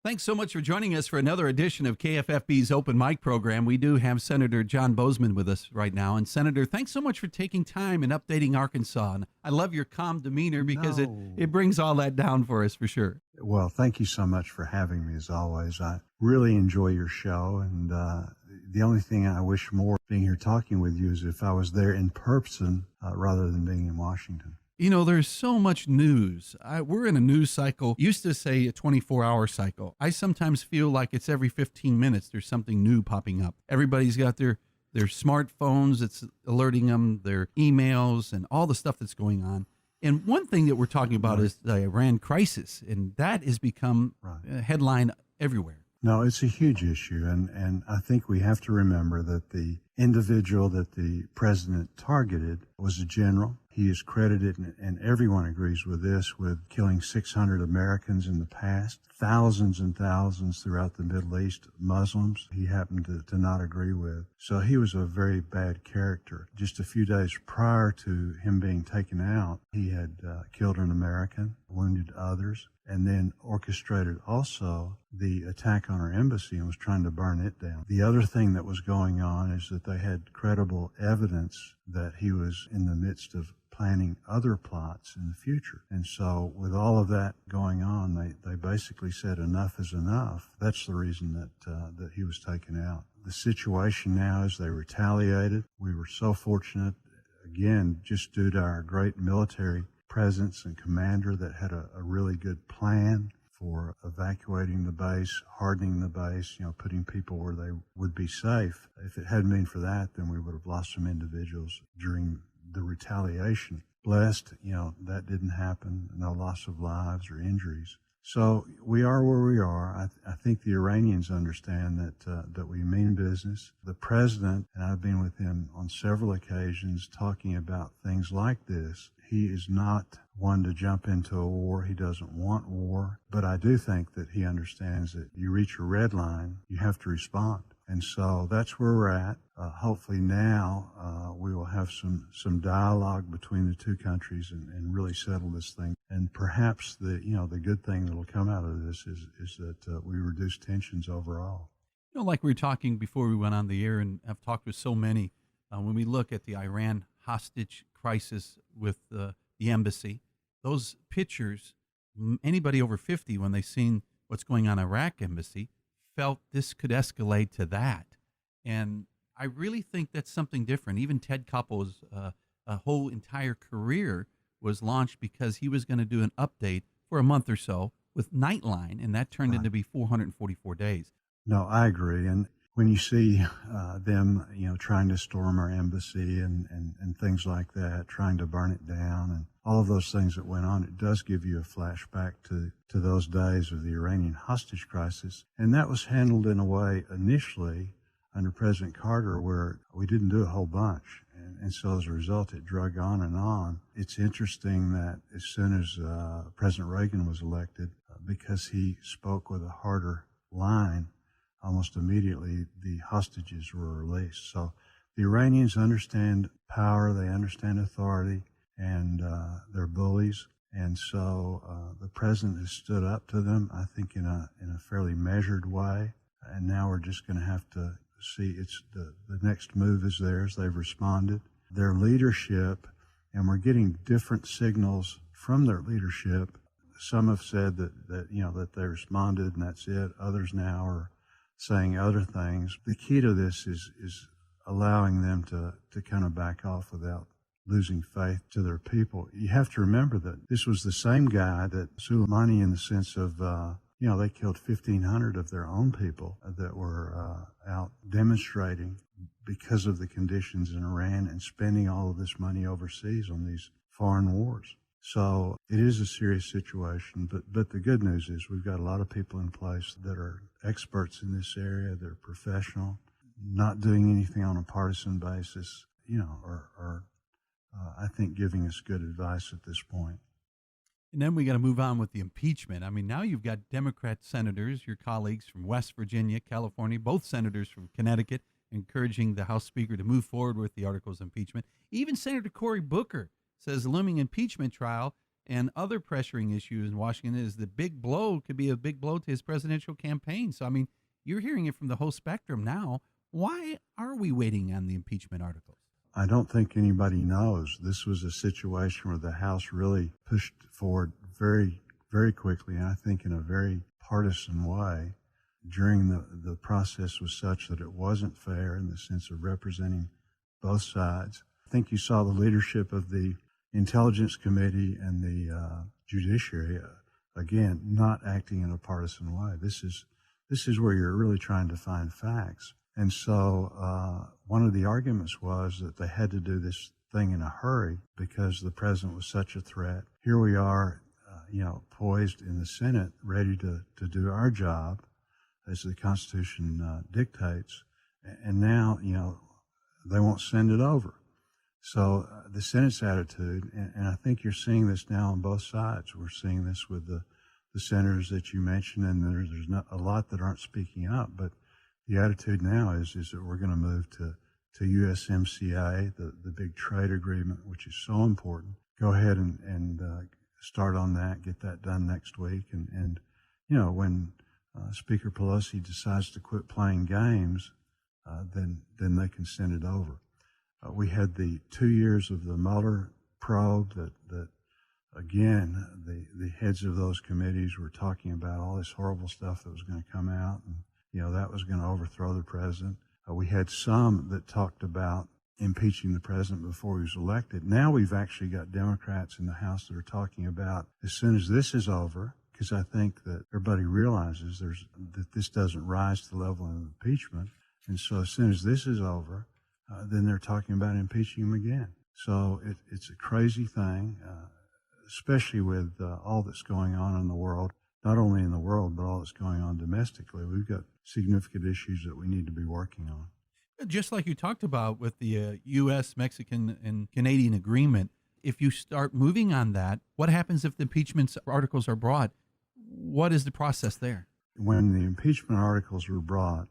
Thanks so much for joining us for another edition of KFFB's Open Mic program. We do have Senator John Boozman with us right now. And Senator, thanks so much for taking time and updating Arkansas. And I love your calm demeanor because it brings all that down for us for sure. Well, thank you so much for having me as always. I really enjoy your show. And the only thing I wish more being here talking with you is if I was there in person rather than being in Washington. You know, there's so much news. We're in a news cycle, used to say a 24-hour cycle. I sometimes feel like it's every 15 minutes there's something new popping up. Everybody's got their smartphones, it's alerting them, their emails, and all the stuff that's going on. And one thing that we're talking about is the Iran crisis, and that has become a headline everywhere. No, it's a huge issue, and I think we have to remember that the individual that the president targeted was a general. He is credited, and everyone agrees with this, with killing 600 Americans in the past, thousands and thousands throughout the Middle East, Muslims he happened to not agree with. So he was a very bad character. Just a few days prior to him being taken out, he had killed an American, wounded others, and then orchestrated also the attack on our embassy and was trying to burn it down. The other thing that was going on is that they had credible evidence that he was in the midst of planning other plots in the future. And so with all of that going on, they basically said enough is enough. That's the reason that he was taken out. The situation now is they retaliated. We were so fortunate, again, just due to our great military presence and commander that had a really good plan for evacuating the base, hardening the base, putting people where they would be safe. If it hadn't been for that, then we would have lost some individuals during the retaliation. Blessed, that didn't happen, no loss of lives or injuries. So we are where we are. I think the Iranians understand that we mean business. The president, and I've been with him on several occasions talking about things like this, he is not one to jump into a war. He doesn't want war. But I do think that he understands that you reach a red line, you have to respond. And so that's where we're at. Hopefully now we will have some dialogue between the two countries and really settle this thing. And perhaps the good thing that will come out of this is that we reduce tensions overall. Like we were talking before we went on the air, and I've talked with so many, when we look at the Iran hostage crisis with the embassy, those pictures, anybody over 50, when they seen what's going on in Iraq embassy, felt this could escalate to that. And I really think that's something different. Even Ted Koppel's whole entire career was launched because he was going to do an update for a month or so with Nightline, and that turned into be 444 days. No, I agree. And when you see them, trying to storm our embassy and things like that, trying to burn it down and all of those things that went on, it does give you a flashback to those days of the Iranian hostage crisis. And that was handled in a way initially under President Carter where we didn't do a whole bunch. And so as a result, it drug on and on. It's interesting that as soon as President Reagan was elected, because he spoke with a harder line, almost immediately the hostages were released. So the Iranians understand power, they understand authority, and they're bullies. And so the president has stood up to them, I think, in a fairly measured way. And now we're just going to have to see the next move is theirs. They've responded. Their leadership, and we're getting different signals from their leadership. Some have said that they responded and that's it. Others now are saying other things. The key to this is allowing them to kind of back off without losing faith to their people. You have to remember that this was the same guy that Soleimani, in the sense of, they killed 1,500 of their own people that were out demonstrating because of the conditions in Iran and spending all of this money overseas on these foreign wars. So it is a serious situation, but the good news is we've got a lot of people in place that are experts in this area. They're professional, not doing anything on a partisan basis, are I think giving us good advice at this point. And then we got to move on with the impeachment. I mean, now you've got Democrat senators, your colleagues from West Virginia, California, both senators from Connecticut, encouraging the House Speaker to move forward with the articles of impeachment. Even Senator Cory Booker says the looming impeachment trial and other pressuring issues in Washington is the big blow could be a big blow to his presidential campaign. So, I mean, you're hearing it from the whole spectrum now. Why are we waiting on the impeachment articles? I don't think anybody knows. This was a situation where the House really pushed forward very, very quickly, and I think in a very partisan way. During the process was such that it wasn't fair in the sense of representing both sides. I think you saw the leadership of the Intelligence Committee and the Judiciary, again, not acting in a partisan way. This is where you're really trying to find facts. And so one of the arguments was that they had to do this thing in a hurry because the president was such a threat. Here we are, poised in the Senate, ready to do our job as the Constitution dictates. And now, they won't send it over. So the Senate's attitude, and I think you're seeing this now on both sides. We're seeing this with the senators that you mentioned, and there's not a lot that aren't speaking up, but the attitude now is that we're going to move to USMCA, the big trade agreement, which is so important. Go ahead and start on that, get that done next week. And when Speaker Pelosi decides to quit playing games, then they can send it over. We had the 2 years of the Mueller probe that again, the heads of those committees were talking about all this horrible stuff that was going to come out, and that was going to overthrow the president. We had some that talked about impeaching the president before he was elected. Now we've actually got Democrats in the House that are talking about as soon as this is over, because I think that everybody realizes that this doesn't rise to the level of impeachment. And so as soon as this is over, then they're talking about impeaching him again. So it's a crazy thing, especially with all that's going on in the world, not only in the world, but all that's going on domestically. We've got significant issues that we need to be working on. Just like you talked about with the U.S., Mexican, and Canadian agreement, if you start moving on that, what happens if the impeachment articles are brought? What is the process there? When the impeachment articles were brought,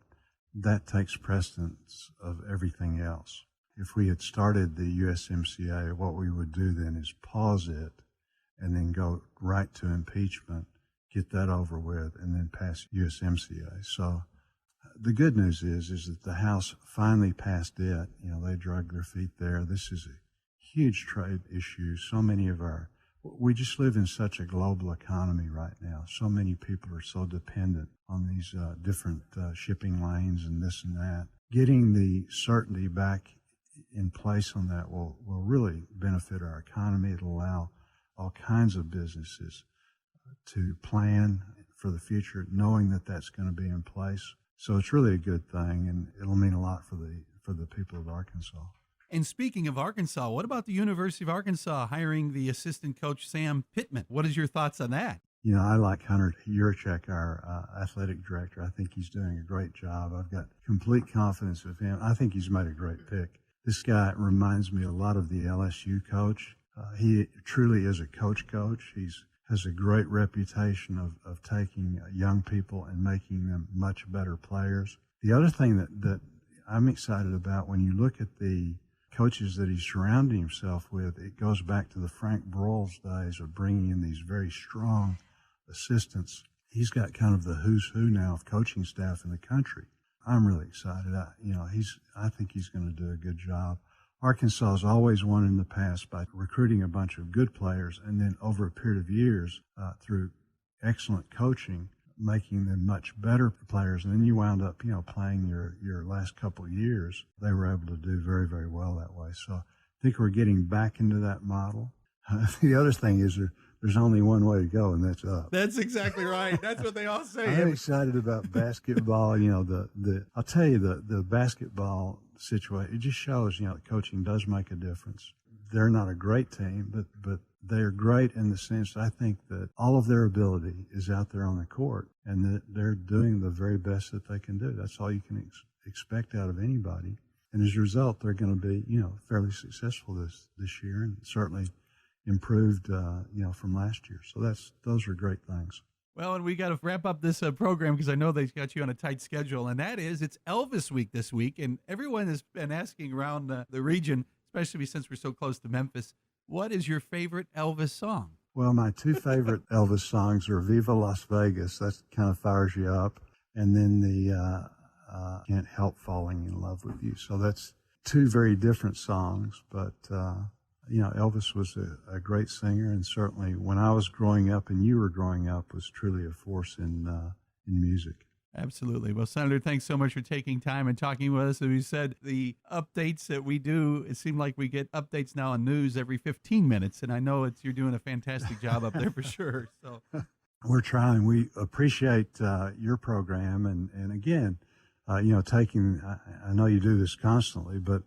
that takes precedence of everything else. If we had started the USMCA, what we would do then is pause it and then go right to impeachment, get that over with, and then pass USMCA. So the good news is that the House finally passed it. They dragged their feet there. This is a huge trade issue. So many of we just live in such a global economy right now. So many people are so dependent on these different shipping lanes and this and that. Getting the certainty back in place on that will really benefit our economy. It'll allow all kinds of businesses to plan for the future, knowing that that's going to be in place. So it's really a good thing, and it'll mean a lot for the people of Arkansas. And speaking of Arkansas, what about the University of Arkansas hiring the assistant coach, Sam Pittman? What is your thoughts on that? I like Hunter Yurchek, our athletic director. I think he's doing a great job. I've got complete confidence with him. I think he's made a great pick. This guy reminds me a lot of the LSU coach. He truly is a coach. He has a great reputation of taking young people and making them much better players. The other thing that I'm excited about, when you look at the coaches that he's surrounding himself with, it goes back to the Frank Broyles days of bringing in these very strong assistants. He's got kind of the who's who now of coaching staff in the country. I'm really excited. I think he's going to do a good job. Arkansas has always won in the past by recruiting a bunch of good players and then over a period of years through excellent coaching, making them much better players. And then you wound up, playing your last couple of years. They were able to do very, very well that way. So I think we're getting back into that model. The other thing is there's only one way to go, and that's up. That's exactly right. That's what they all say. I'm excited about basketball. I'll tell you, the basketball situation, it just shows, coaching does make a difference. They're not a great team, but they're great in the sense I think that all of their ability is out there on the court, and that they're doing the very best that they can do. That's all you can expect out of anybody. And as a result, they're going to be, fairly successful this year, and certainly improved, from last year. So those are great things. Well, and we got to wrap up this program because I know they've got you on a tight schedule, and that is it's Elvis week this week, and everyone has been asking around the region, especially since we're so close to Memphis, what is your favorite Elvis song? Well, my two favorite Elvis songs are Viva Las Vegas. That kind of fires you up. And then the Can't Help Falling in Love with You. So that's two very different songs. But, Elvis was a great singer. And certainly when I was growing up and you were growing up was truly a force in music. Absolutely. Well, Senator, thanks so much for taking time and talking with us. As we said, the updates that we do, it seems like we get updates now on news every 15 minutes. And I know you're doing a fantastic job up there for sure. So we're trying. We appreciate your program. And again, I know you do this constantly, but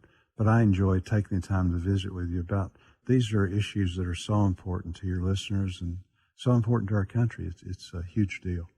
I enjoy taking the time to visit with you about these are issues that are so important to your listeners and so important to our country. It's a huge deal.